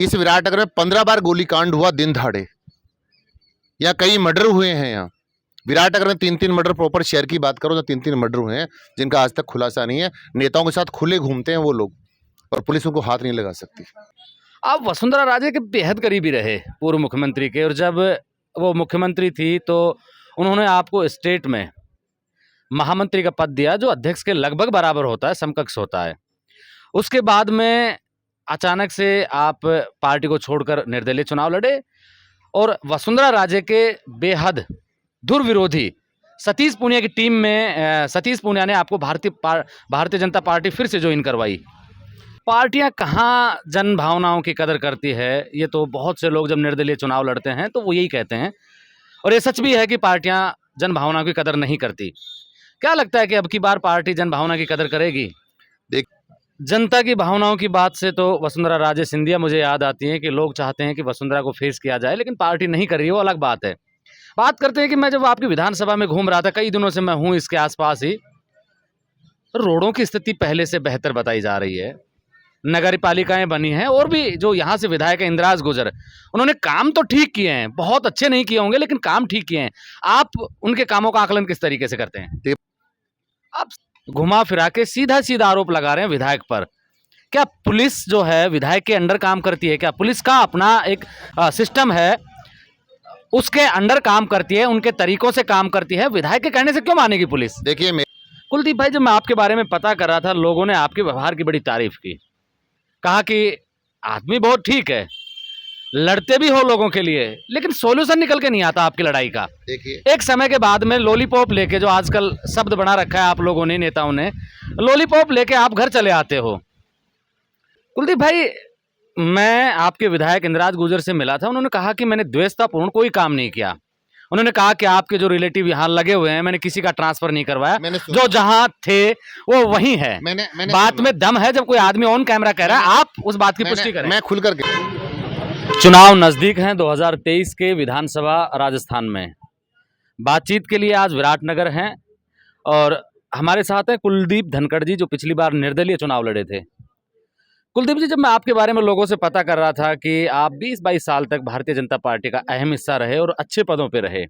इस विराटनगर में 15 बार गोलीकांड हुआ दिन दहाड़े, या कई मर्डर हुए हैं। यहाँ विराटनगर में 3-3 मर्डर, प्रॉपर शहर की बात करो तो 3-3 मर्डर हुए हैं जिनका आज तक खुलासा नहीं है। नेताओं के साथ खुले घूमते हैं वो लोग और पुलिस उनको हाथ नहीं लगा सकती। आप वसुंधरा राजे के बेहद करीबी रहे, पूर्व मुख्यमंत्री के, और जब वो मुख्यमंत्री थी तो उन्होंने आपको स्टेट में महामंत्री का पद दिया, जो अध्यक्ष के लगभग बराबर होता है, समकक्ष होता है। उसके बाद में अचानक से आप पार्टी को छोड़कर निर्दलीय चुनाव लड़े और वसुंधरा राजे के बेहद दुर्विरोधी सतीश पूनिया की टीम में सतीश पूनिया ने आपको भारतीय जनता पार्टी फिर से ज्वाइन करवाई। पार्टियां कहाँ जन भावनाओं की कदर करती है, ये तो बहुत से लोग जब निर्दलीय चुनाव लड़ते हैं तो वो यही कहते हैं, और ये सच भी है कि पार्टियां जन भावनाओं की कदर नहीं करती। क्या लगता है कि अब की बार पार्टी जन भावना की कदर करेगी? देख, जनता की भावनाओं की बात से तो वसुंधरा राजे सिंधिया मुझे याद आती है कि लोग चाहते हैं कि वसुंधरा को फेस किया जाए, लेकिन पार्टी नहीं कर रही है, वो अलग बात है। बात करते हैं कि मैं जब आपकी विधानसभा में घूम रहा था, कई दिनों से मैं हूँ इसके आसपास ही, रोडों की स्थिति पहले से बेहतर बताई जा रही है, नगर पालिकाएं बनी हैं, और भी जो यहाँ से विधायक इंदिराज गुजर, उन्होंने काम तो ठीक किए हैं, बहुत अच्छे नहीं किए होंगे लेकिन काम ठीक किए हैं। आप उनके कामों का आकलन किस तरीके से करते हैं? आप घुमा फिरा के सीधा सीधा आरोप लगा रहे हैं विधायक पर। क्या पुलिस जो है विधायक के अंडर काम करती है? क्या पुलिस का अपना एक सिस्टम है, उसके अंडर काम करती है, उनके तरीकों से काम करती है? विधायक के कहने से क्यों मानेगी पुलिस? देखिए कुलदीप भाई, जब मैं आपके बारे में पता कर रहा था, लोगों ने आपके व्यवहार की बड़ी तारीफ की, कहा कि आदमी बहुत ठीक है, लड़ते भी हो लोगों के लिए, लेकिन सॉल्यूशन निकल के नहीं आता आपकी लड़ाई का। देखिए, एक समय के बाद में लॉलीपॉप लेके, जो आजकल शब्द बना रखा है आप लोगों ने, नेताओं ने, लॉलीपॉप लेके आप घर चले आते हो। कुलदीप भाई, मैं आपके विधायक इंदिराज गुजर से मिला था, उन्होंने कहा कि मैंने द्वेषतापूर्ण कोई काम नहीं किया। उन्होंने कहा कि आपके जो रिलेटिव यहाँ लगे हुए हैं, मैंने किसी का ट्रांसफर नहीं करवाया, जो जहां थे वो वहीं है। बात में दम है, जब कोई आदमी ऑन कैमरा कह रहा है, आप उस बात की पुष्टि करें। मैं खुल करके, चुनाव नजदीक हैं 2023 के विधानसभा राजस्थान में। बातचीत के लिए आज विराटनगर हैं और हमारे साथ हैं कुलदीप धनखड़ जी, जो पिछली बार निर्दलीय चुनाव लड़े थे। कुलदीप जी, जब मैं आपके बारे में लोगों से पता कर रहा था कि आप 20-22 साल तक भारतीय जनता पार्टी का अहम हिस्सा रहे और अच्छे पदों पे रहे,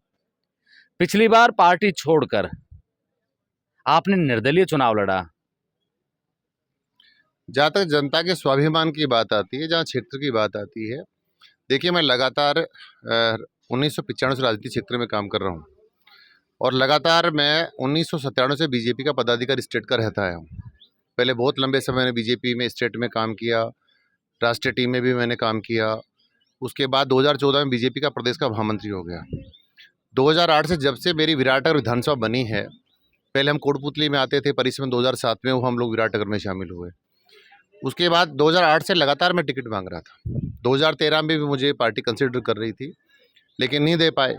पिछली बार पार्टी छोड़कर आपने निर्दलीय चुनाव लड़ा। जहाँ तक जनता के स्वाभिमान की बात आती है, जहाँ क्षेत्र की बात आती है, देखिए मैं लगातार 1995 से राजनीतिक क्षेत्र में काम कर रहा हूँ और लगातार मैं 1997 से बीजेपी का पदाधिकारी स्टेट का रहता आया हूँ। पहले बहुत लंबे समय मैंने बीजेपी में स्टेट में काम किया, राष्ट्रीय टीम में भी मैंने काम किया। उसके बाद 2014 में बीजेपी का प्रदेश का महामंत्री हो गया। 2008 से जब से मेरी विराटनगर विधानसभा बनी है, पहले हम कोटपुतली में आते थे, परिसर 2007 में वो हम लोग विराटनगर में शामिल हुए। उसके बाद 2008 से लगातार मैं टिकट मांग रहा था। 2013 में भी मुझे पार्टी कंसिडर कर रही थी, लेकिन नहीं दे पाए।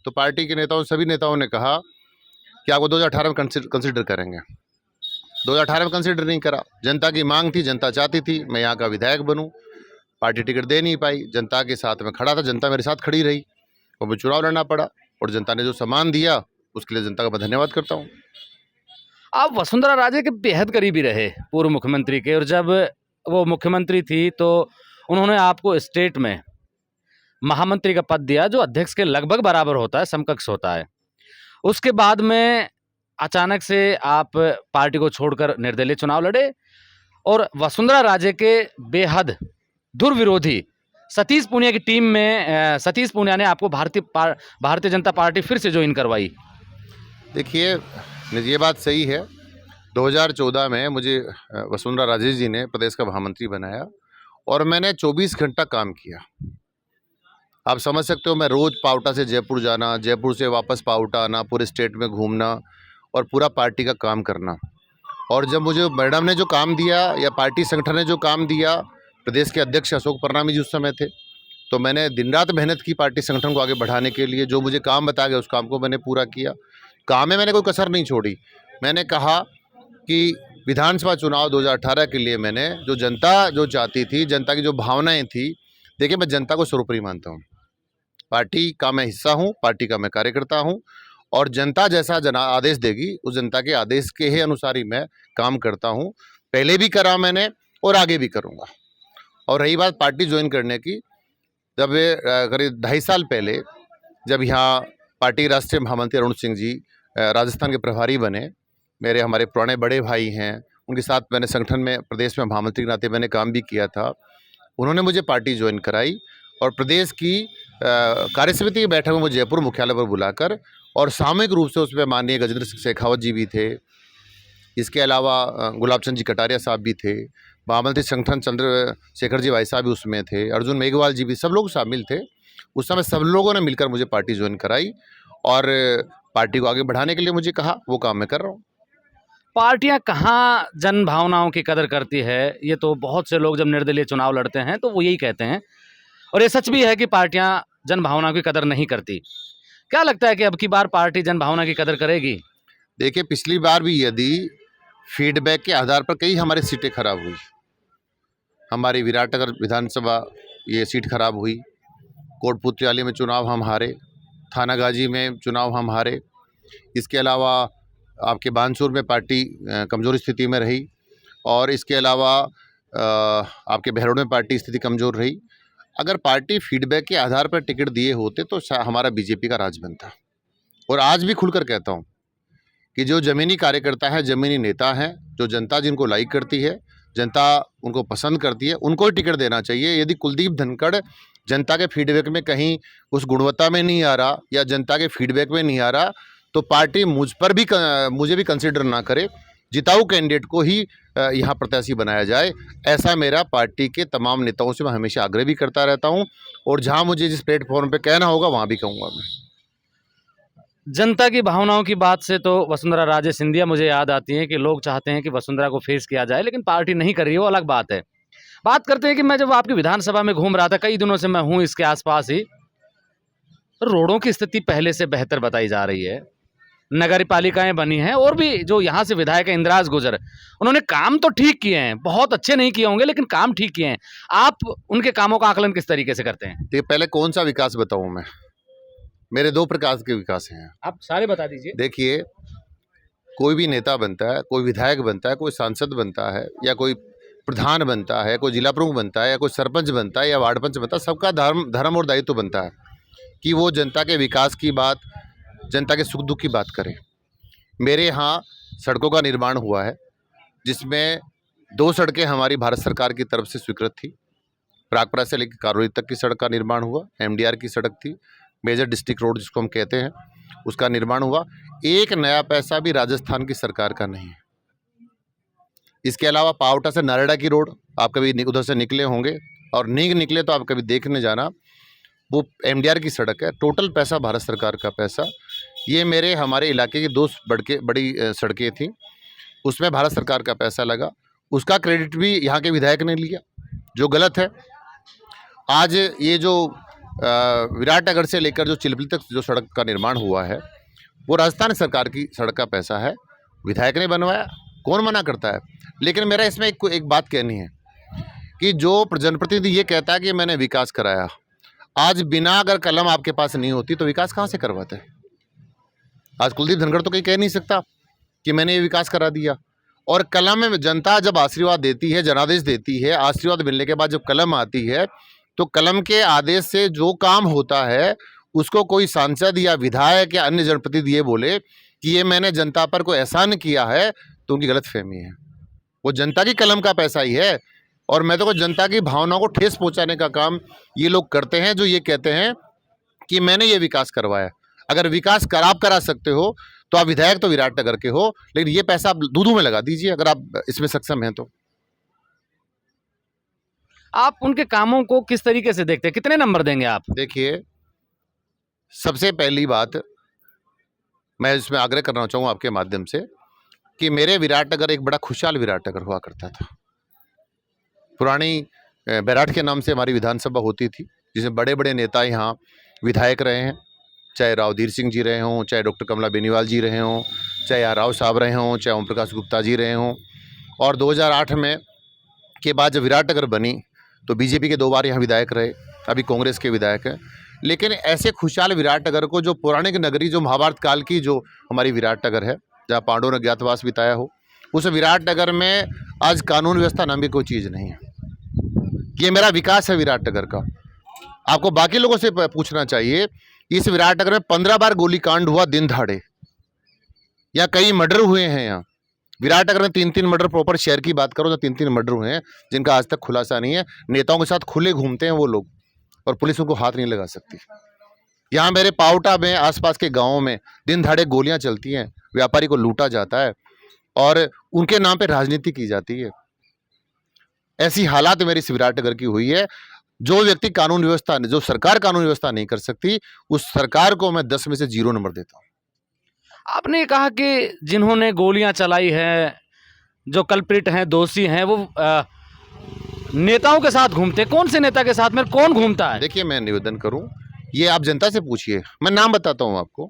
तो पार्टी के नेताओं, सभी नेताओं ने कहा कि आपको 2018 में कंसिडर करेंगे। 2018 में कंसिडर नहीं करा। जनता की मांग थी, जनता चाहती थी मैं यहाँ का विधायक बनूँ, पार्टी टिकट दे नहीं पाई। जनता के साथ में खड़ा था, जनता मेरे साथ खड़ी रही और मुझे चुनाव लड़ना पड़ा, और जनता ने जो सम्मान दिया उसके लिए जनता का मैं धन्यवाद करता हूँ। आप वसुंधरा राजे के बेहद करीबी रहे, पूर्व मुख्यमंत्री के, और जब वो मुख्यमंत्री थी तो उन्होंने आपको स्टेट में महामंत्री का पद दिया, जो अध्यक्ष के लगभग बराबर होता है, समकक्ष होता है। उसके बाद में अचानक से आप पार्टी को छोड़कर निर्दलीय चुनाव लड़े और वसुंधरा राजे के बेहद दुर्विरोधी सतीश पूनिया की टीम में सतीश पूनिया ने आपको भारतीय जनता पार्टी फिर से ज्वाइन करवाई। देखिए, ये बात सही है। 2014 में मुझे वसुंधरा राजे जी ने प्रदेश का महामंत्री बनाया और मैंने 24 घंटा काम किया। आप समझ सकते हो, मैं रोज़ पावटा से जयपुर जाना, जयपुर से वापस पावटा आना, पूरे स्टेट में घूमना और पूरा पार्टी का काम करना। और जब मुझे मैडम ने जो काम दिया या पार्टी संगठन ने जो काम दिया, प्रदेश के अध्यक्ष अशोक परनामी जी उस समय थे, तो मैंने दिन रात मेहनत की पार्टी संगठन को आगे बढ़ाने के लिए। जो मुझे काम बताया गया उस काम को मैंने पूरा किया। काम में मैंने कोई कसर नहीं छोड़ी। मैंने कहा कि विधानसभा चुनाव 2018 के लिए मैंने जो जनता जो चाहती थी, जनता की जो भावनाएं थी, देखिए मैं जनता को सर्वोपरि मानता हूँ। पार्टी का मैं हिस्सा हूँ, पार्टी का मैं कार्यकर्ता हूँ और जनता जैसा आदेश देगी उस जनता के आदेश के ही अनुसार ही मैं काम करता हूँ। पहले भी करा मैंने और आगे भी करूँगा। और रही बात पार्टी ज्वाइन करने की, जब करीब 2.5 साल पहले जब यहाँ पार्टी राष्ट्रीय महामंत्री अरुण सिंह जी राजस्थान के प्रभारी बने, मेरे हमारे पुराने बड़े भाई हैं, उनके साथ मैंने संगठन में प्रदेश में महामंत्री के नाते मैंने काम भी किया था। उन्होंने मुझे पार्टी ज्वाइन कराई और प्रदेश की कार्यसमिति की बैठक में मुझे जयपुर मुख्यालय पर बुलाकर और सामूहिक रूप से उसमें माननीय गजेंद्र सिंह शेखावत जी भी थे, इसके अलावा गुलाब चंद जी कटारिया साहब भी थे, महामंत्री संगठन चंद्रशेखर जी भाई साहब भी उसमें थे, अर्जुन मेघवाल जी भी, सब लोग शामिल थे। उस समय सब लोगों ने मिलकर मुझे पार्टी ज्वाइन कराई और पार्टी को आगे बढ़ाने के लिए मुझे कहा, वो काम मैं कर रहा हूँ। पार्टियां कहाँ जन भावनाओं की कदर करती है, ये तो बहुत से लोग जब निर्दलीय चुनाव लड़ते हैं तो वो यही कहते हैं, और ये सच भी है कि पार्टियां जन भावना की कदर नहीं करती। क्या लगता है कि अब की बार पार्टी जन भावना की कदर करेगी? देखिए, पिछली बार भी यदि फीडबैक के आधार पर कई हमारी सीटें खराब हुई, हमारी विराटनगर विधानसभा ये सीट खराब हुई, कोटपुतली में चुनाव हम हारे, थानागाजी में चुनाव हम हारे, इसके अलावा आपके बानसूर में पार्टी कमज़ोर स्थिति में रही, और इसके अलावा आपके बहरोड में पार्टी स्थिति कमज़ोर रही। अगर पार्टी फीडबैक के आधार पर टिकट दिए होते तो हमारा बीजेपी का राज बनता। और आज भी खुलकर कहता हूँ कि जो ज़मीनी कार्यकर्ता है, ज़मीनी नेता हैं, जो जनता जिनको लाइक करती है, जनता उनको पसंद करती है, उनको ही टिकट देना चाहिए। यदि कुलदीप धनखड़ जनता के फीडबैक में कहीं उस गुणवत्ता में नहीं आ रहा या जनता के फीडबैक में नहीं आ रहा, तो पार्टी मुझे भी कंसिडर ना करे, जिताऊ कैंडिडेट को ही यहाँ प्रत्याशी बनाया जाए। ऐसा मेरा पार्टी के तमाम नेताओं से मैं हमेशा आग्रह भी करता रहता हूँ, और जहाँ मुझे जिस प्लेटफॉर्म पे कहना होगा वहाँ भी कहूँगा मैं। जनता की भावनाओं की बात से तो वसुंधरा राजे सिंधिया मुझे याद आती है कि लोग चाहते हैं कि वसुंधरा को फेस किया जाए, लेकिन पार्टी नहीं कर रही है, वो अलग बात है। बात करते हैं कि मैं जब आपकी विधानसभा में घूम रहा था, कई दिनों से मैं हूँ इसके आसपास ही, रोडों की स्थिति पहले से बेहतर बताई जा रही है, नगर पालिकाएं बनी हैं, और भी जो यहाँ से विधायक है इंदिराज गुजर, उन्होंने काम तो ठीक किए हैं, बहुत अच्छे नहीं किए होंगे लेकिन काम ठीक किए हैं। आप उनके कामों का आकलन किस तरीके से करते हैं? तो पहले कौन सा विकास बताऊँ मैं? मेरे 2 प्रकार के विकास हैं, आप सारे बता दीजिए। देखिए, कोई भी नेता बनता है, कोई विधायक बनता है, कोई सांसद बनता है, या कोई प्रधान बनता है, कोई जिला प्रमुख बनता है, या कोई सरपंच बनता है, या वार्ड पंच बनता है, सबका धर्म और दायित्व बनता है कि वो जनता के विकास की बात, जनता के सुख दुख की बात करें। मेरे यहाँ सड़कों का निर्माण हुआ है, जिसमें 2 सड़कें हमारी भारत सरकार की तरफ से स्वीकृत थी। प्रागपुरा से लेकर करौली तक की सड़क का निर्माण हुआ, MDR की सड़क थी, मेजर डिस्ट्रिक्ट रोड जिसको हम कहते हैं, उसका निर्माण हुआ। एक नया पैसा भी राजस्थान की सरकार का नहीं है। इसके अलावा पावटा से नारेड़ा की रोड, आप कभी उधर से निकले होंगे, और नहीं निकले तो आप कभी देखने जाना, वो MDR की सड़क है। टोटल पैसा भारत सरकार का पैसा। ये हमारे इलाके की 2 बड़ी सड़कें थीं, उसमें भारत सरकार का पैसा लगा, उसका क्रेडिट भी यहाँ के विधायक ने लिया, जो गलत है। आज ये जो विराटनगर से लेकर जो चिलपली तक जो सड़क का निर्माण हुआ है, वो राजस्थान सरकार की सड़क का पैसा है, विधायक ने बनवाया, कौन मना करता है। लेकिन मेरा इसमें एक बात कहनी है कि जो जनप्रतिनिधि ये कहता है कि मैंने विकास कराया, आज बिना अगर कलम आपके पास नहीं होती तो विकास कहाँ से करवाते हैं? आज कुलदीप धनखड़ तो कहीं कह नहीं सकता कि मैंने ये विकास करा दिया। और कलम में जनता जब आशीर्वाद देती है, जनादेश देती है, आशीर्वाद मिलने के बाद जब कलम आती है, तो कलम के आदेश से जो काम होता है उसको कोई सांसद या विधायक या अन्य जनप्रतिनिधि ये बोले कि ये मैंने जनता पर कोई एहसान किया है, तो उनकी गलतफहमी है। वो जनता की कलम का पैसा ही है, और मैं तो जनता की भावनाओं को ठेस पहुंचाने का काम ये लोग करते हैं, जो ये कहते हैं कि मैंने ये विकास करवाया। अगर विकास आप करा सकते हो तो आप विधायक तो विराटनगर के हो, लेकिन ये पैसा आप दूधू में लगा दीजिए अगर आप इसमें सक्षम हैं तो। आप उनके कामों को किस तरीके से देखते हैं, कितने नंबर देंगे आप? देखिए, सबसे पहली बात मैं इसमें आग्रह करना चाहूँगा आपके माध्यम से कि मेरे विराटनगर एक बड़ा खुशहाल विराटनगर हुआ करता था। पुरानी बैराठ के नाम से हमारी विधानसभा होती थी, जिसमें बड़े बड़े नेता यहाँ विधायक रहे हैं, चाहे रावधीर सिंह जी रहे हों, चाहे डॉक्टर कमला बेनीवाल जी रहे हों, चाहे राव साहब रहे हों, चाहे ओम प्रकाश गुप्ता जी रहे हों। और 2008 में के बाद जब विराटनगर बनी तो बीजेपी के 2 बार यहाँ विधायक रहे, अभी कांग्रेस के विधायक हैं। लेकिन ऐसे खुशहाल विराटनगर को, जो पौराणिक नगरी, जो महाभारत काल की जो हमारी विराटनगर है, जहाँ पांडवों ने ज्ञातवास बिताया हो, उस विराटनगर में आज कानून व्यवस्था नाम की कोई चीज़ नहीं है ये मेरा विकास है विराटनगर का। आपको बाकी लोगों से पूछना चाहिए, इस विराटनगर में 15 बार गोलीकांड हुआ दिन दहाड़े, या कई मर्डर हुए हैं। यहाँ विराटनगर में 3-3 मर्डर, प्रॉपर शहर की बात करो तो 3-3 मर्डर हुए हैं जिनका आज तक खुलासा नहीं है। नेताओं के साथ खुले घूमते हैं वो लोग और पुलिस उनको हाथ नहीं लगा सकती। यहाँ मेरे पावटा में, आसपास के गांवों में दिन दहाड़े गोलियां चलती हैं, व्यापारी को लूटा जाता है और उनके नाम पे राजनीति की जाती है। ऐसी हालात मेरी इस विराटनगर की हुई है। जो व्यक्ति कानून व्यवस्था, जो सरकार कानून व्यवस्था नहीं कर सकती, उस सरकार को मैं 10 में से 0 नंबर देता हूँ। आपने कहा कि जिन्होंने गोलियां चलाई हैं, जो कल्प्रिट हैं, दोषी हैं, वो नेताओं के साथ घूमते। कौन से नेता के साथ में कौन घूमता है? देखिए, मैं निवेदन करूं, ये आप जनता से पूछिए। मैं नाम बताता हूं आपको,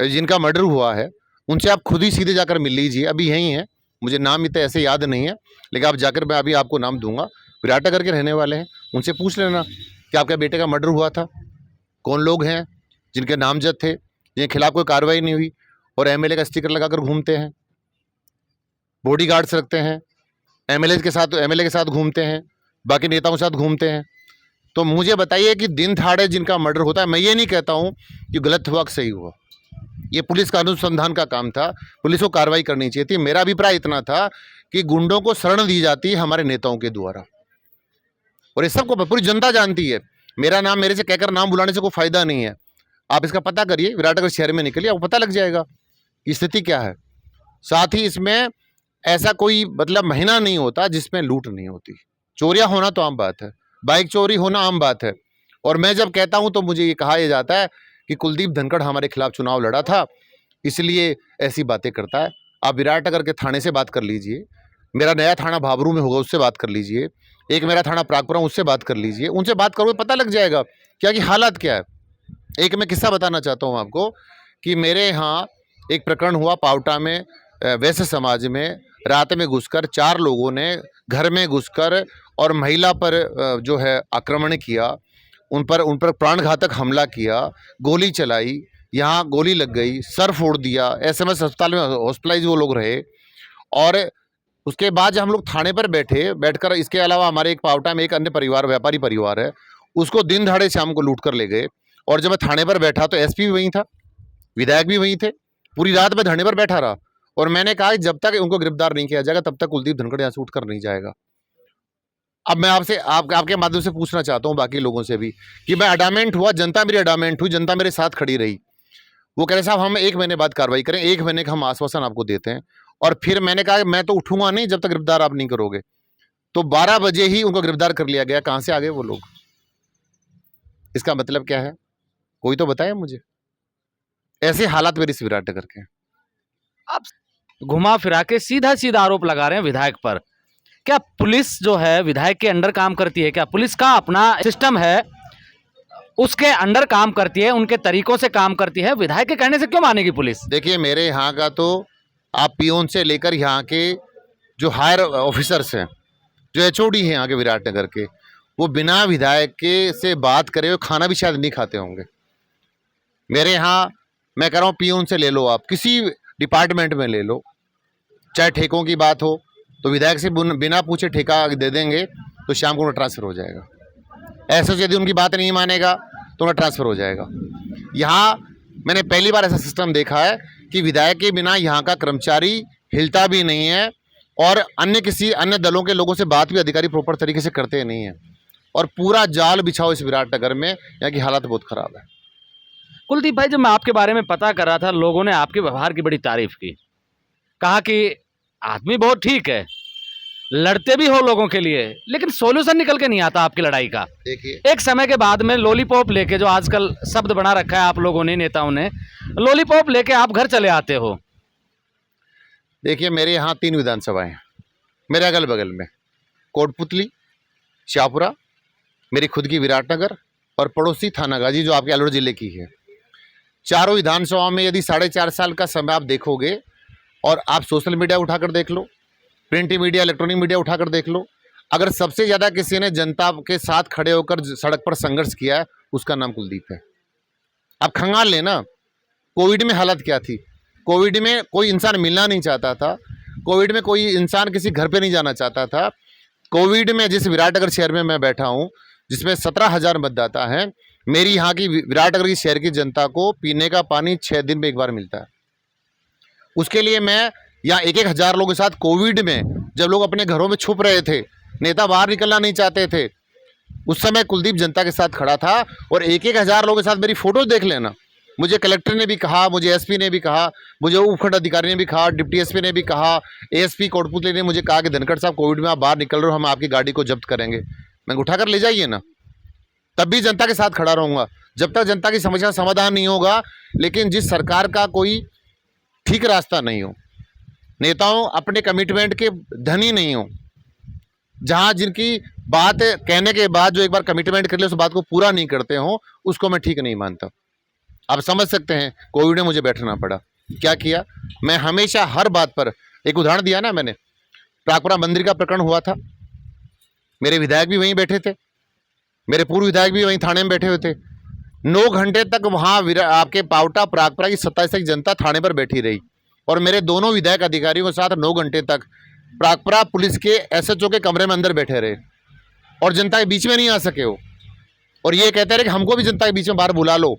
जिनका मर्डर हुआ है उनसे आप खुद ही सीधे जाकर मिल लीजिए। अभी यहीं है, मुझे नाम इतना ऐसे याद नहीं है, लेकिन आप जाकर, मैं अभी आपको नाम दूंगा, विराटनगर के रहने वाले हैं, उनसे पूछ लेना कि आपके बेटे का मर्डर हुआ था, कौन लोग हैं जिनके नामजद थे, जिनके खिलाफ कोई कार्रवाई नहीं हुई और एमएलए का स्टिकर लगाकर घूमते हैं, बॉडीगार्ड्स रखते हैं, एमएलए के साथ घूमते हैं, बाकी नेताओं के साथ घूमते हैं। तो मुझे बताइए कि दिन दहाड़े जिनका मर्डर होता है, मैं ये नहीं कहता हूँ कि गलत हुआ कि सही हुआ, ये पुलिस का अनुसंधान का काम था, पुलिस को कार्रवाई करनी चाहिए थी। मेरा अभिप्राय इतना था कि गुंडों को शरण दी जाती है हमारे नेताओं के द्वारा, और ये सबको पूरी जनता जानती है। मेरा नाम मेरे से कहकर नाम बुलाने से कोई फायदा नहीं है। आप इसका पता करिए, विराटनगर शहर में निकलिए, आपको पता लग जाएगा कि स्थिति क्या है। साथ ही इसमें ऐसा कोई मतलब महीना नहीं होता जिसमें लूट नहीं होती। चोरियां होना तो आम बात है, बाइक चोरी होना आम बात है। और मैं जब कहता हूं तो मुझे ये कहा जाता है कि कुलदीप धनखड़ हमारे खिलाफ चुनाव लड़ा था, इसलिए ऐसी बातें करता है। आप विराटनगर के थाने से बात कर लीजिए, मेरा नया थाना भाबरू में होगा, उससे बात कर लीजिए, एक मेरा थाना प्रागपुरा, उससे बात कर लीजिए। उनसे बात करोगे पता लग जाएगा क्या कि हालात क्या है। एक मैं किस्सा बताना चाहता हूँ आपको कि मेरे यहाँ एक प्रकरण हुआ पावटा में, वैश्य समाज में रात में घुसकर 4 लोगों ने घर में घुसकर और महिला पर जो है आक्रमण किया, उन पर प्राणघातक हमला किया, गोली चलाई, यहाँ गोली लग गई, सर फोड़ दिया, एसएमएस अस्पताल में हॉस्पिटलाइज वो लोग रहे। और उसके बाद जब हम लोग थाने पर बैठकर इसके अलावा हमारे एक पावटा में एक अन्य परिवार, व्यापारी परिवार है, उसको दिन दहाड़े शाम को लूट कर ले गए। और जब मैं थाने पर बैठा तो एसपी भी वहीं था, विधायक भी वहीं थे, पूरी रात मैं धरने पर बैठा रहा और मैंने कहा कि जब तक उनको गिरफ्तार नहीं किया जाएगा तब तक कुलदीप धनखड़ यहाँ से उठकर नहीं जाएगा। अब मैं आपके माध्यम से पूछना चाहता हूँ बाकी लोगों से भी कि मैं अडामेंट हुआ, जनता मेरी अडामेंट हुई, जनता मेरे साथ खड़ी रही। वो कह रहे साहब हम 1 महीने बाद कार्रवाई करें, 1 महीने का हम आश्वासन आपको देते हैं। और फिर मैंने कहा मैं तो उठूंगा नहीं जब तक गिरफ्तार आप नहीं करोगे। तो 12 बजे ही उनको गिरफ्तार कर लिया गया। कहाँ से आ गए वो लोग? इसका मतलब क्या है? कोई तो बताए मुझे। ऐसे हालात मेरे इस विराटनगर के। आप घुमा फिरा के सीधा सीधा आरोप लगा रहे हैं विधायक पर। क्या पुलिस जो है विधायक के अंडर काम करती है? क्या पुलिस का अपना सिस्टम है, उसके अंडर काम करती है, उनके तरीकों से काम करती है? विधायक के कहने से क्यों मानेगी पुलिस? देखिए, मेरे यहाँ का तो आप पियोन से लेकर यहाँ के जो हायर ऑफिसर्स हैं, जो एचओडी हैं यहाँ के विराटनगर के, वो बिना विधायक के से बात करे हुए खाना भी शायद नहीं खाते होंगे। मेरे यहाँ मैं कह रहा हूँ पियोन से ले लो, आप किसी डिपार्टमेंट में ले लो, चाहे ठेकों की बात हो तो विधायक से बिना पूछे ठेका दे देंगे तो शाम को उन्हें ट्रांसफ़र हो जाएगा। ऐसे यदि उनकी बात नहीं मानेगा तो उन्हें ट्रांसफ़र हो जाएगा। यहाँ मैंने पहली बार ऐसा सिस्टम देखा है कि विधायक के बिना यहाँ का कर्मचारी हिलता भी नहीं है और किसी अन्य दलों के लोगों से बात भी अधिकारी प्रॉपर तरीके से करते नहीं हैं। और पूरा जाल बिछाओ इस विराटनगर में, यहाँ की हालत बहुत ख़राब है। कुलदीप भाई, जब मैं आपके बारे में पता कर रहा था, लोगों ने आपके व्यवहार की बड़ी तारीफ की, कहा कि आदमी बहुत ठीक है, लड़ते भी हो लोगों के लिए, लेकिन सॉल्यूशन निकल के नहीं आता आपकी लड़ाई का। देखिए, एक समय के बाद में लॉलीपॉप लेके, जो आजकल शब्द बना रखा है आप लोगों ने, नेताओं ने, लॉलीपॉप लेके आप घर चले आते हो। देखिए, मेरे यहाँ 3 विधानसभाएं हैं मेरे अगल बगल में, कोटपुतली, शाहपुरा, मेरी खुद की विराटनगर और पड़ोसी थानागाजी जो आपके अलवर ज़िले की है। चारों विधानसभाओं में यदि 4.5 साल का समय आप देखोगे और आप सोशल मीडिया उठाकर देख लो, प्रिंट मीडिया, इलेक्ट्रॉनिक मीडिया उठाकर देख लो, अगर सबसे ज़्यादा किसी ने जनता के साथ खड़े होकर सड़क पर संघर्ष किया है, उसका नाम कुलदीप है। आप खंगाल लेना, कोविड में हालत क्या थी? कोविड में कोई इंसान मिलना नहीं चाहता था, कोविड में कोई इंसान किसी घर पे नहीं जाना चाहता था। कोविड में जिस विराटनगर शहर में मैं बैठा हूँ, जिसमें 17,000 मतदाता हैं, मेरी यहाँ की विराटनगर की शहर की जनता को पीने का पानी 6 दिन में एक बार मिलता है। उसके लिए मैं यहाँ 1-1 हज़ार लोगों के साथ कोविड में, जब लोग अपने घरों में छुप रहे थे, नेता बाहर निकलना नहीं चाहते थे, उस समय कुलदीप जनता के साथ खड़ा था। और 1-1 हज़ार लोगों के साथ मेरी फोटो देख लेना। मुझे कलेक्टर ने भी कहा, मुझे एसपी ने भी कहा, मुझे उपखंड अधिकारी ने भी कहा, डिप्टी एसपी ने भी कहा, एएसपी कोटपुतली ने मुझे कहा कि धनखड़ साहब कोविड में आप बाहर निकल रहे हो, हम आपकी गाड़ी को जब्त करेंगे। मैं उठाकर ले जाइए ना, तब भी जनता के साथ खड़ा रहूँगा जब तक जनता की समस्या समाधान नहीं होगा। लेकिन जिस सरकार का कोई ठीक रास्ता नहीं हो, नेताओं अपने कमिटमेंट के धनी नहीं हो, जहाँ जिनकी बात कहने के बाद जो एक बार कमिटमेंट कर ले उस बात को पूरा नहीं करते हो, उसको मैं ठीक नहीं मानता। आप समझ सकते हैं कोविड में मुझे बैठना पड़ा। क्या किया, मैं हमेशा हर बात पर, एक उदाहरण दिया ना मैंने, प्रागपुरा मंदिर का प्रकरण हुआ था, मेरे विधायक भी वहीं बैठे थे, मेरे पूर्व विधायक भी वहीं थाने में बैठे हुए थे। 9 घंटे तक वहाँ आपके पावटा प्रागपुरा की 27 की जनता थाने पर बैठी रही और मेरे दोनों विधायक अधिकारियों के साथ 9 घंटे तक प्रागपुरा पुलिस के एसएचओ के कमरे में अंदर बैठे रहे और जनता के बीच में नहीं आ सके हो। और ये कहते रहे कि हमको भी जनता के बीच में बाहर बुला लो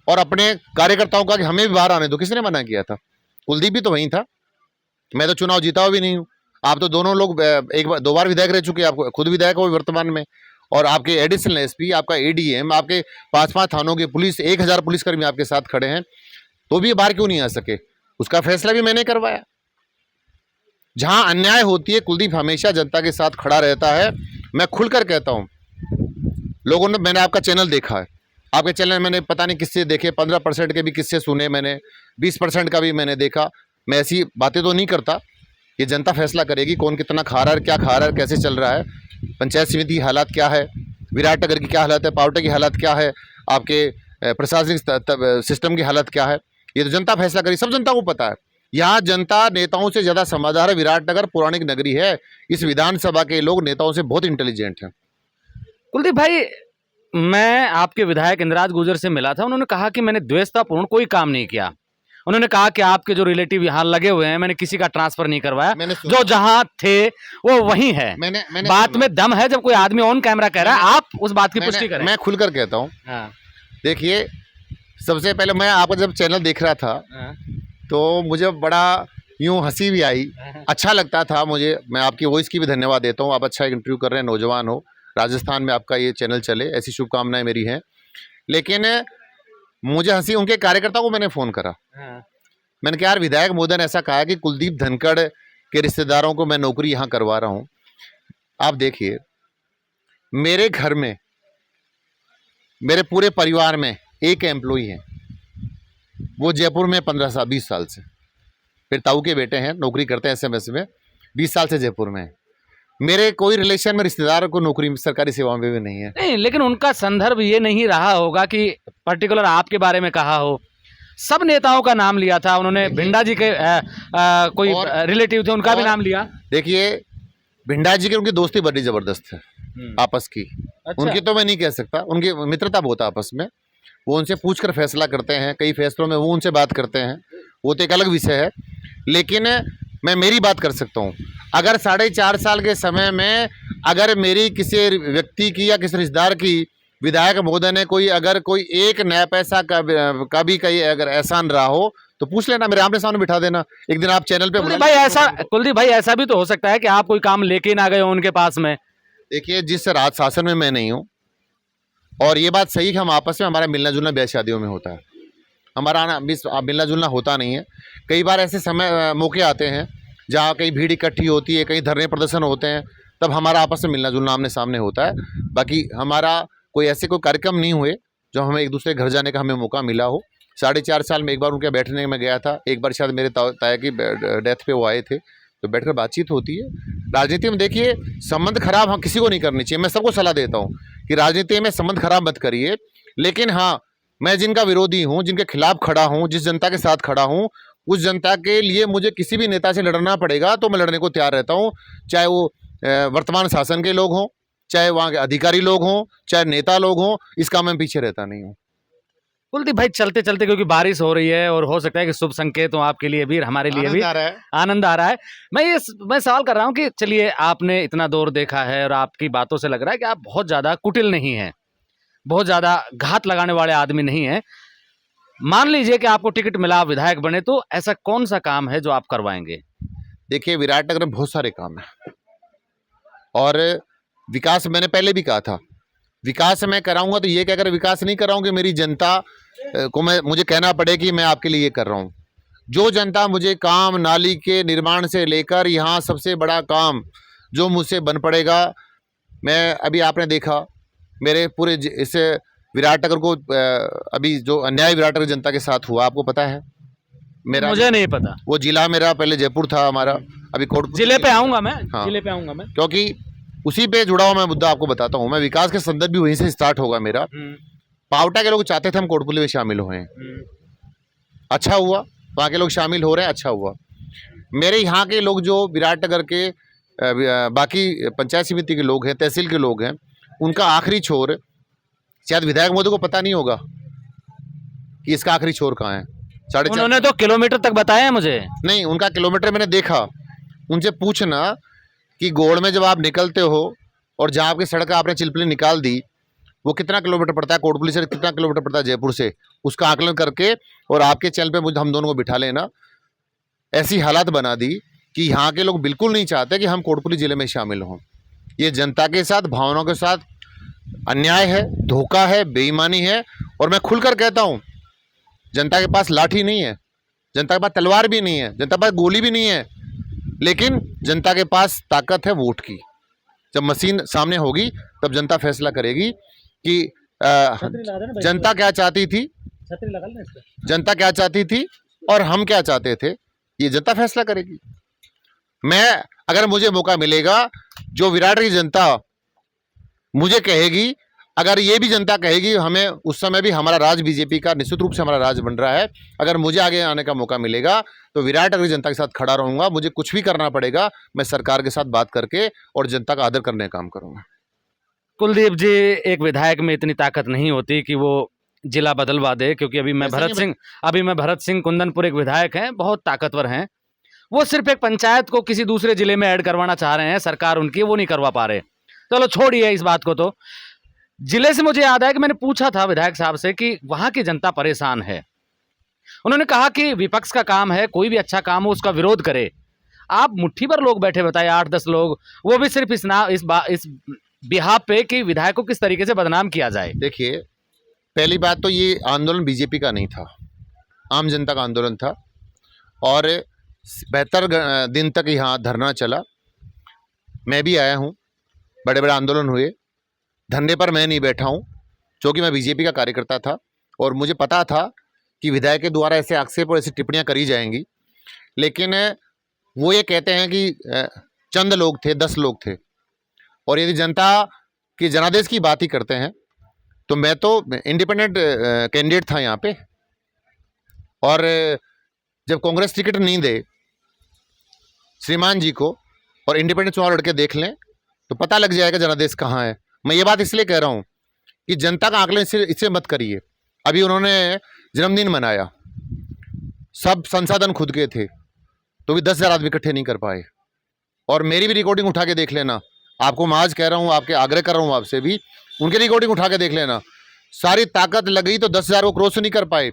और अपने कार्यकर्ताओं का कि हमें भी बाहर आने दो। किसने मना किया था? कुलदीप भी तो वहीं था। मैं तो चुनाव जीता हुआ भी नहीं हूँ। आप तो दोनों लोग एक बार 2 बार विधायक रह चुके हैं, आप खुद विधायक हो वर्तमान में, और आपके एडिशनल एसपी, आपका एडीएम, आपके 5-5 थानों के पुलिस, 1,000 पुलिसकर्मी आपके साथ खड़े हैं, तो भी बाहर क्यों नहीं आ सके? उसका फैसला भी मैंने करवाया। जहां अन्याय होती है, कुलदीप हमेशा जनता के साथ खड़ा रहता है। मैं खुलकर कहता हूं, लोगों ने, मैंने आपका चैनल देखा है, आपके चैनल मैंने पता नहीं किससे देखे, 15% के भी किससे सुने मैंने, 20% का भी मैंने देखा। मैं ऐसी बातें तो नहीं करता, ये जनता फैसला करेगी कौन कितना खा रहा है, क्या खा रहा है, कैसे चल रहा है, पंचायत समिति की हालात क्या है, विराटनगर की क्या हालत है, पावटा की हालत क्या है, आपके प्रशासनिक सिस्टम की हालत क्या है, ये तो जनता फैसला करेगी। सब जनता को पता है। यहाँ जनता नेताओं से ज़्यादा समझदार है। विराटनगर पौराणिक नगरी है, इस विधानसभा के लोग नेताओं से बहुत इंटेलिजेंट हैं। कुलदीप भाई, मैं आपके विधायक इंद्राज गुर्जर से मिला था, उन्होंने कहा कि मैंने द्वेषतापूर्ण कोई काम नहीं किया। उन्होंने कहा कि आपके जो रिलेटिव यहाँ लगे हुए हैं, मैंने किसी का ट्रांसफर नहीं करवाया, जो जहां थे वो वहीं है। मैंने बात में दम है जब कोई आदमी ऑन कैमरा कह रहा है, आप उस बात की पुष्टि करें। मैं खुलकर कहता हूँ। हाँ। देखिए, सबसे पहले मैं आपका जब चैनल देख रहा था, हाँ। तो मुझे बड़ा यूं हंसी भी आई, अच्छा लगता था मुझे। मैं आपकी वॉइस की भी धन्यवाद देता हूँ। आप अच्छा इंटरव्यू कर रहे हैं, नौजवान हो, राजस्थान में आपका ये चैनल चले, ऐसी शुभकामनाएं मेरी हैं। लेकिन मुझे हंसी, उनके कार्यकर्ताओं को मैंने फ़ोन करा। मैंने कहा, यार विधायक महोदय ने ऐसा कहा कि कुलदीप धनखड़ के रिश्तेदारों को मैं नौकरी यहाँ करवा रहा हूँ। आप देखिए, मेरे घर में, मेरे पूरे परिवार में एक एम्प्लॉई है, वो जयपुर में 15-20 साल से, फिर ताऊ के बेटे हैं, नौकरी करते हैं एसएमएस में, 20 साल से जयपुर में है। मेरे कोई रिलेशन में रिश्तेदार को नौकरी सरकारी सेवाओं में भी नहीं है। नहीं, लेकिन उनका संदर्भ ये नहीं रहा होगा कि पर्टिकुलर आपके बारे में कहा हो। सब नेताओं का नाम लिया था उन्होंने। भिंडा जी के कोई रिलेटिव थे, उनका भी नाम लिया। देखिए, भिंडा जी की उनकी दोस्ती बड़ी जबरदस्त है आपस की। अच्छा। उनकी तो मैं नहीं कह सकता, उनकी मित्रता बहुत है आपस में। वो उनसे पूछकर फैसला करते हैं, कई फैसलों में वो उनसे बात करते हैं, वो तो एक अलग विषय है। लेकिन मैं मेरी बात कर सकता हूँ। अगर 4.5 साल के समय में अगर मेरी किसी व्यक्ति की या किसी रिश्तेदार की विधायक महोदय ने कोई एक नया पैसा का भी कहीं अगर एहसान रहा हो, तो पूछ लेना, मेरे आमने सामने बिठा देना। एक दिन आप चैनल पे कुलदीप भाई, ऐसा भी तो हो सकता है कि आप कोई काम लेके ना गए हो उनके पास में। देखिए, जिस राज शासन में मैं नहीं हूँ, और ये बात सही है कि हम आपस में, हमारा मिलना जुलना ब्याह शादियों में होता है, हमारा मिलना जुलना होता नहीं है। कई बार ऐसे समय मौके आते हैं जहाँ कहीं भीड़ इकट्ठी होती है, कहीं धरने प्रदर्शन होते हैं, तब हमारा आपस में मिलना जुलना आमने सामने होता है। बाकी हमारा कोई ऐसे कोई कार्यक्रम नहीं हुए जो हमें एक दूसरे के घर जाने का हमें मौका मिला हो। 4.5 साल में एक बार उनके बैठने में गया था, एक बार शायद मेरे ताया की डेथ पे वो आए थे, तो बैठकर बातचीत होती है। राजनीति में देखिए, संबंध खराब हम किसी को नहीं करनी चाहिए। मैं सबको सलाह देता हूँ कि राजनीति में संबंध खराब मत करिए। लेकिन हाँ, मैं जिनका विरोधी हूँ, जिनके खिलाफ खड़ा हूँ, जिस जनता के साथ खड़ा हूँ, उस जनता के लिए मुझे किसी भी नेता से लड़ना पड़ेगा तो मैं लड़ने को तैयार रहता हूँ। चाहे वो वर्तमान शासन के लोग हों, चाहे वहाँ के अधिकारी लोग हों, चाहे नेता लोग हों, इस काम में पीछे रहता नहीं हूँ। कुलदीप भाई, चलते चलते, क्योंकि बारिश हो रही है और हो सकता है कि शुभ संकेत हो आपके लिए भी, हमारे लिए भी आनंद आ रहा है। आनंद आ रहा है। मैं सवाल कर रहा हूँ कि चलिए, आपने इतना दौर देखा है और आपकी बातों से लग रहा है कि आप बहुत ज्यादा कुटिल नहीं हैं, बहुत ज्यादा घात लगाने वाले आदमी नहीं हैं। मान लीजिए कि आपको टिकट मिला, आप विधायक बने, तो ऐसा कौन सा काम है जो आप करवाएंगे? देखिए, विराटनगर में बहुत सारे काम हैं और विकास मैंने पहले भी कहा था, विकास मैं कराऊंगा तो ये क्या, अगर विकास नहीं कराऊंगा मेरी जनता को मुझे कहना पड़े कि मैं आपके लिए ये कर रहा हूँ। जो जनता मुझे काम नाली के निर्माण से लेकर यहाँ सबसे बड़ा काम जो मुझसे बन पड़ेगा, मैं अभी आपने देखा मेरे पूरे इससे विराटनगर को अभी जो अन्याय विराटनगर जनता के साथ हुआ आपको पता है। मेरा मुझे नहीं पता। वो जिला मेरा पहले जयपुर था हमारा, अभी कोटपुतली जिले पे आऊंगा मैं। हाँ। जिले पे आऊंगा मैं। क्योंकि उसी पे जुड़ा हुआ मैं मुद्दा आपको बताता हूँ। मैं विकास के संदर्भ भी वहीं से स्टार्ट होगा मेरा। पावटा के लोग चाहते थे हम कोटपुतली में शामिल हुए, अच्छा हुआ, वहाँ के लोग शामिल हो रहे हैं, अच्छा हुआ। मेरे यहाँ के लोग जो विराटनगर के बाकी पंचायत समिति के लोग हैं, तहसील के लोग हैं, उनका आखिरी छोर शायद विधायक मोदी को पता नहीं होगा कि इसका आखिरी छोर कहाँ है। उन्होंने तो किलोमीटर तक बताया है मुझे। नहीं, उनका किलोमीटर मैंने देखा। उनसे पूछना कि गोड़ में जब आप निकलते हो और जहाँ आपकी सड़क आपने चिलपली निकाल दी, वो कितना किलोमीटर पड़ता है, कोटपुतली से कितना किलोमीटर पड़ता है जयपुर से, उसका आकलन करके और आपके चैनल पे मुझे हम दोनों को बिठा लेना। ऐसी हालात बना दी कि यहाँ के लोग बिल्कुल नहीं चाहते कि हम कोटपुतली जिले में शामिल हों। ये जनता के साथ, भावनाओं के साथ अन्याय है, धोखा है, बेईमानी है। और मैं खुलकर कहता हूँ, जनता के पास लाठी नहीं है, जनता के पास तलवार भी नहीं है, जनता के पास गोली भी नहीं है, लेकिन जनता के पास ताकत है वोट की। जब मशीन सामने होगी तब जनता फैसला करेगी कि जनता क्या चाहती थी, जनता क्या चाहती थी और हम क्या चाहते थे, ये जनता फैसला करेगी। मैं, अगर मुझे मौका मिलेगा, जो विराट की जनता मुझे कहेगी, अगर ये भी जनता कहेगी हमें, उस समय भी हमारा राज बीजेपी का निश्चित रूप से हमारा राज बन रहा है, अगर मुझे आगे आने का मौका मिलेगा तो विराटनगर जनता के साथ खड़ा रहूंगा। मुझे कुछ भी करना पड़ेगा, मैं सरकार के साथ बात करके और जनता का आदर करने का काम करूंगा। कुलदीप जी, एक विधायक में इतनी ताकत नहीं होती कि वो जिला बदलवा दे, क्योंकि अभी मैं भरत सिंह कुंदनपुर एक विधायक हैं, बहुत ताकतवर हैं। वो सिर्फ एक पंचायत को किसी दूसरे जिले में ऐड करवाना चाह रहे हैं, सरकार उनकी वो नहीं करवा पा रहे। चलो छोड़िए इस बात को। तो जिले से मुझे याद है कि मैंने पूछा था विधायक साहब से कि वहां की जनता परेशान है। उन्होंने कहा कि विपक्ष का काम है, कोई भी अच्छा काम हो उसका विरोध करे। आप मुट्ठी भर लोग बैठे बताए, 8-10 लोग, वो भी सिर्फ इस बिहाफ पे कि विधायक को किस तरीके से बदनाम किया जाए। देखिए, पहली बात तो ये आंदोलन बीजेपी का नहीं था, आम जनता का आंदोलन था और 72 दिन तक यहाँ धरना चला। मैं भी आया हूँ, बड़े बड़े आंदोलन हुए, धरने पर मैं नहीं बैठा हूँ क्योंकि मैं बीजेपी का कार्यकर्ता था और मुझे पता था कि विधायक के द्वारा ऐसे आक्षेप और ऐसी टिप्पणियाँ करी जाएंगी। लेकिन वो ये कहते हैं कि चंद लोग थे, 10 लोग थे, और यदि जनता के जनादेश की बात ही करते हैं तो मैं तो इंडिपेंडेंट कैंडिडेट था यहाँ पे, और जब कांग्रेस टिकट नहीं दे श्रीमान जी को और इंडिपेंडेंट चुनाव लड़के देख लें तो पता लग जाएगा जनादेश कहाँ है। मैं ये बात इसलिए कह रहा हूँ कि जनता का आकलन इससे मत करिए। अभी उन्होंने जन्मदिन मनाया, सब संसाधन खुद के थे तो भी 10,000 आदमी इकट्ठे नहीं कर पाए। और मेरी भी रिकॉर्डिंग उठा के देख लेना, आपको मैं आज कह रहा हूँ, आपके आग्रह कर रहा हूँ आपसे भी, उनकी रिकॉर्डिंग उठा के देख लेना। सारी ताकत लगी तो 10,000 को क्रॉस नहीं कर पाए।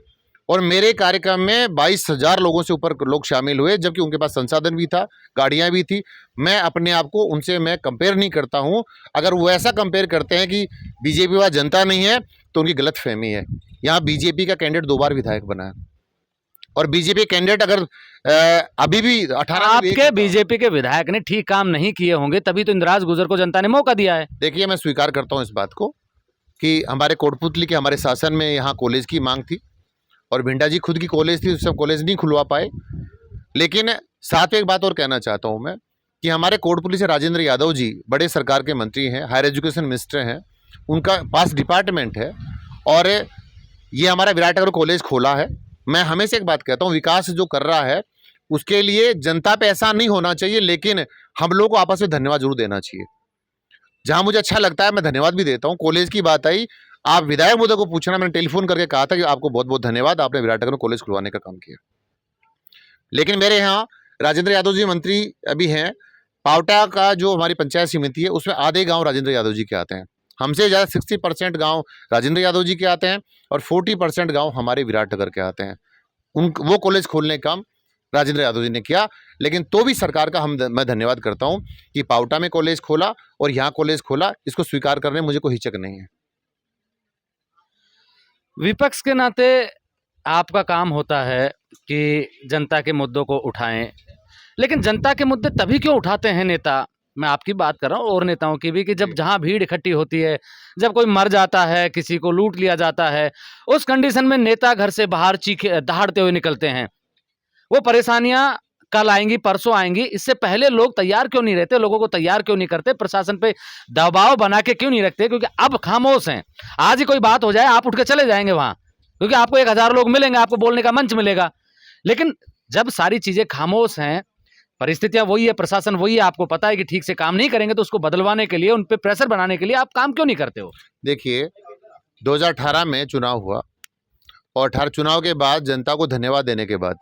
और मेरे कार्यक्रम में 22,000 लोगों से ऊपर लोग शामिल हुए, जबकि उनके पास संसाधन भी था, गाड़ियां भी थी। मैं अपने आप को उनसे मैं कंपेयर नहीं करता हूं। अगर वो ऐसा कंपेयर करते हैं कि बीजेपी वाला जनता नहीं है तो उनकी गलतफहमी है। यहाँ बीजेपी का कैंडिडेट 2 बार विधायक बना है और बीजेपी कैंडिडेट अगर अभी भी 18 आपके बीजेपी के विधायक ने ठीक काम नहीं किए होंगे, तभी तो इंदिराज गुजर को जनता ने मौका दिया है। देखिए, मैं स्वीकार करता हूँ इस बात को कि हमारे कोटपुतली के हमारे शासन में यहाँ कॉलेज की मांग थी और भिंडा जी खुद की कॉलेज थी, सब कॉलेज नहीं खुलवा पाए। लेकिन साथ में एक बात और कहना चाहता हूँ मैं कि हमारे कोटपुतली से राजेंद्र यादव जी बड़े सरकार के मंत्री हैं, हायर एजुकेशन मिनिस्टर हैं, उनका पास डिपार्टमेंट है और ये हमारा विराटनगर कॉलेज खोला है। मैं हमेशा एक बात कहता हूँ, विकास जो कर रहा है उसके लिए जनता पे एहसान नहीं होना चाहिए, लेकिन हम लोग को आपस में धन्यवाद जरूर देना चाहिए। जहाँ मुझे अच्छा लगता है मैं धन्यवाद भी देता हूँ। कॉलेज की बात आई, आप विधायक महोदय को पूछना, मैंने टेलीफोन करके कहा था कि आपको बहुत बहुत धन्यवाद, आपने विराटनगर में कॉलेज खुलवाने का काम किया। लेकिन मेरे यहाँ राजेंद्र यादव जी मंत्री अभी हैं, पावटा का जो हमारी पंचायत समिति है उसमें आधे गांव राजेंद्र यादव जी के आते हैं। हमसे ज़्यादा 60% गांव राजेंद्र यादव जी के आते हैं और 40% गांव हमारे विराटनगर के आते हैं। वो कॉलेज खोलने का काम राजेंद्र यादव जी ने किया। लेकिन तो भी सरकार का मैं धन्यवाद करता हूं कि पावटा में कॉलेज खोला और यहाँ कॉलेज खोला, इसको स्वीकार करने में मुझे कोई हिचक नहीं है। विपक्ष के नाते आपका काम होता है कि जनता के मुद्दों को उठाएं, लेकिन जनता के मुद्दे तभी क्यों उठाते हैं नेता, मैं आपकी बात कर रहा हूँ और नेताओं की भी, कि जब जहां भीड़ इकट्ठी होती है, जब कोई मर जाता है, किसी को लूट लिया जाता है, उस कंडीशन में नेता घर से बाहर चीखे दहाड़ते हुए निकलते हैं। वो परेशानियां कल आएंगी, परसों आएंगी, इससे पहले लोग तैयार क्यों नहीं रहते, लोगों को तैयार क्यों नहीं करते, प्रशासन पे दबाव बना के क्यों नहीं रखते? क्योंकि अब खामोश हैं। आज ही कोई बात हो जाए आप उठ के चले जाएंगे वहां, क्योंकि आपको 1000 लोग मिलेंगे, आपको बोलने का मंच मिलेगा। लेकिन जब सारी चीजें खामोश हैं, परिस्थितियां वही है, प्रशासन वही है, आपको पता है कि ठीक से काम नहीं करेंगे, तो उसको बदलवाने के लिए, उन पे प्रेशर बनाने के लिए आप काम क्यों नहीं करते हो? देखिए, 2018 में चुनाव हुआ और 18 चुनाव के बाद जनता को धन्यवाद देने के बाद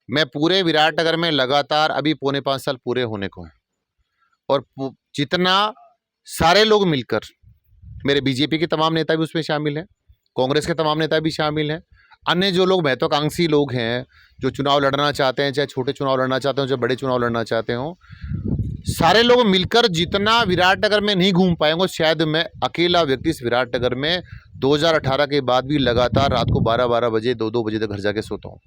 मैं पूरे विराटनगर में लगातार अभी 4.25 साल पूरे होने को हैं और जितना सारे लोग मिलकर, मेरे बीजेपी के तमाम नेता भी उसमें शामिल हैं, कांग्रेस के तमाम नेता भी शामिल हैं, अन्य जो लोग महत्वाकांक्षी लोग हैं जो चुनाव लड़ना चाहते हैं, चाहे छोटे चुनाव लड़ना चाहते हो चाहे बड़े चुनाव लड़ना चाहते हो, सारे लोग मिलकर जितना विराटनगर में नहीं घूम पाएंगे, शायद मैं अकेला व्यक्ति इस विराटनगर में 2018 के बाद भी लगातार रात को 12-12 बजे 2-2 बजे तक घर जाके सोता हूँ।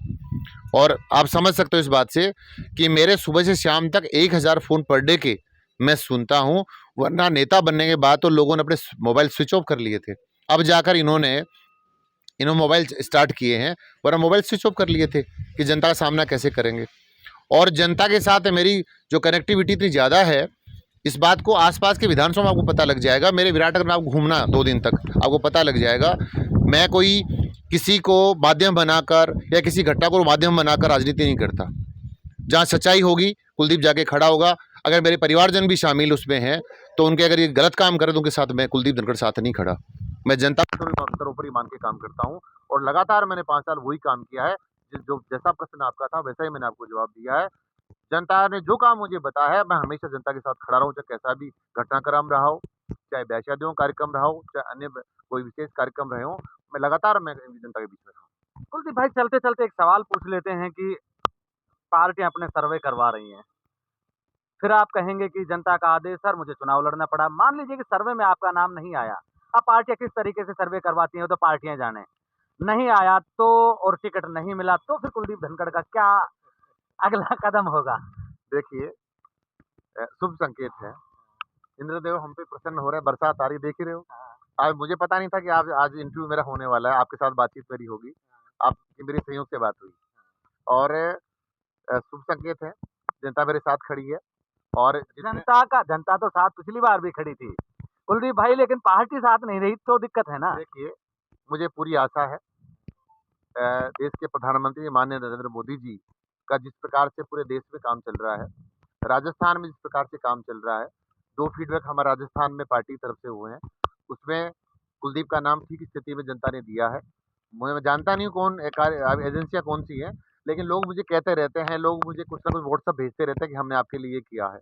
और आप समझ सकते हो इस बात से कि मेरे सुबह से शाम तक 1000 फ़ोन पर डे के मैं सुनता हूँ, वरना नेता बनने के बाद तो लोगों ने अपने मोबाइल स्विच ऑफ कर लिए थे। अब जाकर इन्होंने मोबाइल स्टार्ट किए हैं, वरना मोबाइल स्विच ऑफ कर लिए थे कि जनता का सामना कैसे करेंगे। और जनता के साथ मेरी जो कनेक्टिविटी इतनी ज़्यादा है, इस बात को आसपास के विधानसभा में आपको पता लग जाएगा। मेरे विराटनगर में आप घूमना 2 दिन तक, आपको पता लग जाएगा। मैं कोई किसी को माध्यम बनाकर या किसी घटना को माध्यम बनाकर राजनीति नहीं करता। जहाँ सच्चाई होगी कुलदीप जाके खड़ा होगा। अगर मेरे परिवारजन भी शामिल उसमें हैं तो उनके अगर ये गलत काम करें तो उनके साथ मैं कुलदीप धनखड़ साथ नहीं खड़ा। मैं जनता को सर्वोपरि मान के काम करता हूँ और लगातार मैंने 5 साल वही काम किया है। जो जैसा प्रश्न आपका था वैसा ही मैंने आपको जवाब दिया है। जनता ने जो काम मुझे बताया है, मैं हमेशा जनता के साथ खड़ा रहूँ, चाहे कैसा भी घटनाक्रम रहा हो, चाहे ब्याह-शादियों कार्यक्रम रहा हो, चाहे अन्य कोई विशेष कार्यक्रम रहे हों, मैं लगातार जनता के बीच में रहा हूँ। कुलदीप भाई, चलते चलते एक सवाल पूछ लेते हैं कि पार्टियां अपने सर्वे करवा रही हैं, फिर आप कहेंगे कि जनता का आदेश, सर मुझे चुनाव लड़ना पड़ा। मान लीजिए कि सर्वे में आपका नाम नहीं आया, अब पार्टियां किस तरीके से सर्वे करवाती हैं वो तो पार्टियां जाने, नहीं आया तो, और टिकट नहीं मिला तो फिर कुलदीप धनखड़ का क्या अगला कदम होगा? देखिए, शुभ संकेत है। इंद्रदेव हम पे प्रसन्न हो रहे हैं, बरसात आ रही देख ही रहे हो। आज मुझे पता नहीं था कि आज इंटरव्यू मेरा होने वाला है, आपके साथ बातचीत मेरी होगी, आपकी मेरी संयोग से बात हुई और शुभ संकेत है। जनता मेरे साथ खड़ी है और जनता तो साथ पिछली बार भी खड़ी थी कुलदीप भाई, लेकिन पार्टी साथ नहीं रही तो दिक्कत है ना। देखिए, मुझे पूरी आशा है देश के प्रधानमंत्री माननीय नरेंद्र मोदी जी का जिस प्रकार से पूरे देश में काम चल रहा है, राजस्थान में जिस प्रकार से काम चल रहा है, 2 फीडबैक हमारे राजस्थान में पार्टी की तरफ से हुए हैं, उसमें कुलदीप का नाम ठीक स्थिति में जनता ने दिया है। मैं जानता नहीं हूँ कौन एजेंसियाँ कौन-सी हैं, लेकिन लोग मुझे कहते रहते हैं, लोग मुझे कुछ ना कुछ व्हाट्सएप भेजते रहते हैं कि हमने आपके लिए ये किया है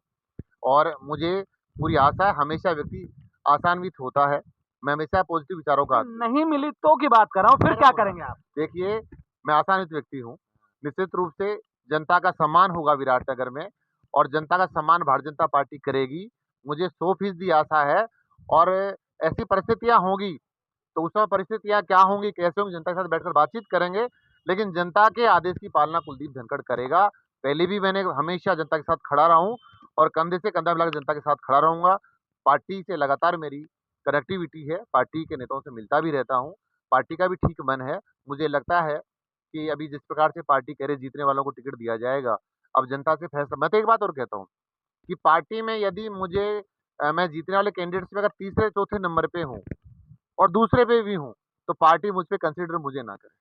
और मुझे पूरी आशा है। हमेशा व्यक्ति आशान्वित होता है, मैं हमेशा पॉजिटिव विचारों का नहीं मिली तो की बात कर रहा हूँ, फिर क्या करेंगे आप? देखिए, मैं आशान्वित व्यक्ति हूँ। निश्चित रूप से जनता का सम्मान होगा विराटनगर में और जनता का सम्मान भारतीय जनता पार्टी करेगी। मुझे 100% आशा है और ऐसी परिस्थितियाँ होंगी, तो उस समय परिस्थितियाँ क्या होंगी, कैसे होंगी, जनता के साथ बैठकर बातचीत करेंगे। लेकिन जनता के आदेश की पालना कुलदीप धनखड़ करेगा। पहले भी मैंने हमेशा जनता के साथ खड़ा रहा हूँ और कंधे से कंधा मिलाकर जनता के साथ खड़ा रहूँगा। पार्टी से लगातार मेरी कनेक्टिविटी है, पार्टी के नेताओं से मिलता भी रहता हूँ। पार्टी का भी ठीक मन है। मुझे लगता है कि अभी जिस प्रकार से पार्टी कह रही है जीतने वालों को टिकट दिया जाएगा, अब जनता से फैसला। मैं तो एक बात और कहता हूँ कि पार्टी में यदि मुझे मैं जीतने वाले कैंडिडेट्स में अगर तीसरे-चौथे नंबर पे हूँ और दूसरे पे भी हूँ, तो पार्टी मुझ पे कंसीडर मुझे ना करे।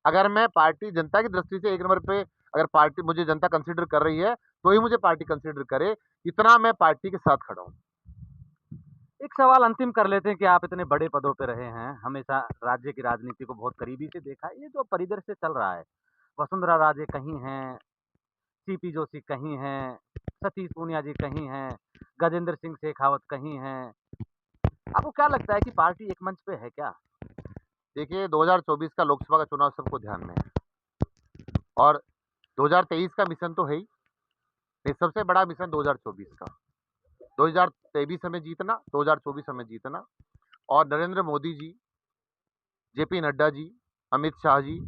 अगर मैं पार्टी जनता की दृष्टि से 1 नंबर पे अगर पार्टी मुझे जनता कंसीडर कर रही है, तो ही मुझे पार्टी कंसीडर करे, इतना मैं पार्टी के साथ खड़ा हूँ। एक सवाल अंतिम कर लेते हैं कि आप इतने बड़े पदों पे रहे हैं, हमेशा राज्य की राजनीति को बहुत करीबी से देखा है। ये जो परिदृश्य चल रहा है, वसुंधरा राजे कहीं हैं, सीपी जोशी कहीं हैं, सतीश पूनिया जी कहीं हैं, गजेंद्र सिंह शेखावत कहीं हैं। आपको क्या लगता है कि पार्टी एक मंच पे है क्या? देखिए 2024 का लोकसभा का चुनाव सबको ध्यान में है और 2023 का मिशन तो है ही, ये सबसे बड़ा मिशन 2024 का। 2023 हमें जीतना, 2024 हमें जीतना और नरेंद्र मोदी जी, जेपी नड्डा जी, अमित शाह जी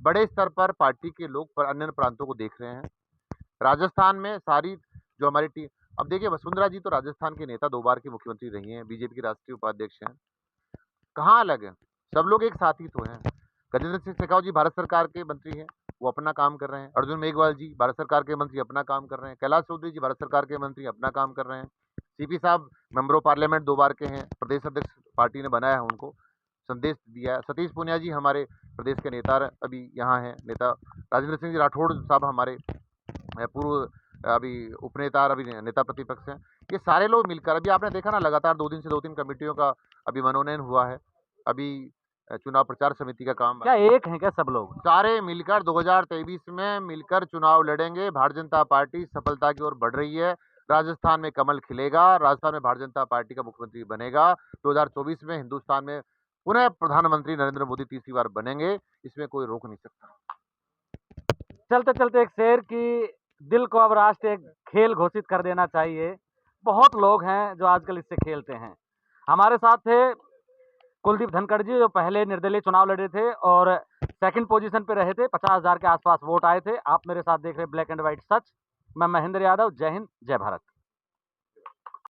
बड़े स्तर पर पार्टी के लोग पर अन्य प्रांतों को देख रहे हैं। राजस्थान में सारी जो हमारी टीम, अब देखिए वसुंधरा जी तो राजस्थान के नेता 2 बार की मुख्यमंत्री रही हैं, बीजेपी की राष्ट्रीय उपाध्यक्ष हैं। कहाँ अलग है? सब लोग एक साथ ही तो हैं। गजेंद्र सिंह शेखावत जी भारत सरकार के मंत्री हैं, वो अपना काम कर रहे हैं। अर्जुन मेघवाल जी भारत सरकार के मंत्री अपना काम कर रहे हैं। कैलाश चौधरी जी भारत सरकार के मंत्री अपना काम कर रहे हैं। सीपी साहब मेंबर ऑफ पार्लियामेंट 2 बार के हैं, प्रदेश अध्यक्ष पार्टी ने बनाया है उनको, संदेश दिया है। सतीश पूनिया जी हमारे प्रदेश के नेता अभी यहाँ हैं, नेता राजेंद्र सिंह जी राठौड़ साहब हमारे पूर्व अभी उपनेता और अभी नेता प्रतिपक्ष हैं। ये सारे लोग मिलकर, अभी आपने देखा ना लगातार 2 दिन से 2-3 कमेटियों का अभी मनोनयन हुआ है। अभी चुनाव प्रचार समिति का काम क्या एक हैं क्या सब लोग? सारे मिलकर 2023 में मिलकर चुनाव लड़ेंगे। भारतीय जनता पार्टी सफलता की ओर बढ़ रही है। राजस्थान में कमल खिलेगा, राजस्थान में भारतीय जनता पार्टी का मुख्यमंत्री बनेगा। 2024 में हिंदुस्तान में पुनः प्रधानमंत्री नरेंद्र मोदी तीसरी बार बनेंगे, इसमें कोई रोक नहीं सकता। चलते-चलते एक शेर कि दिल को अब राष्ट्र एक खेल घोषित कर देना चाहिए। बहुत लोग हैं जो आजकल इससे खेलते हैं। हमारे साथ थे कुलदीप धनखड़ जी जो पहले निर्दलीय चुनाव लड़े थे और सेकंड पोजीशन पे रहे थे, 50,000 के आसपास वोट आए थे। आप मेरे साथ देख रहे हैं ब्लैक एंड व्हाइट सच। मैं महेंद्र यादव, जय हिंद, जय भारत।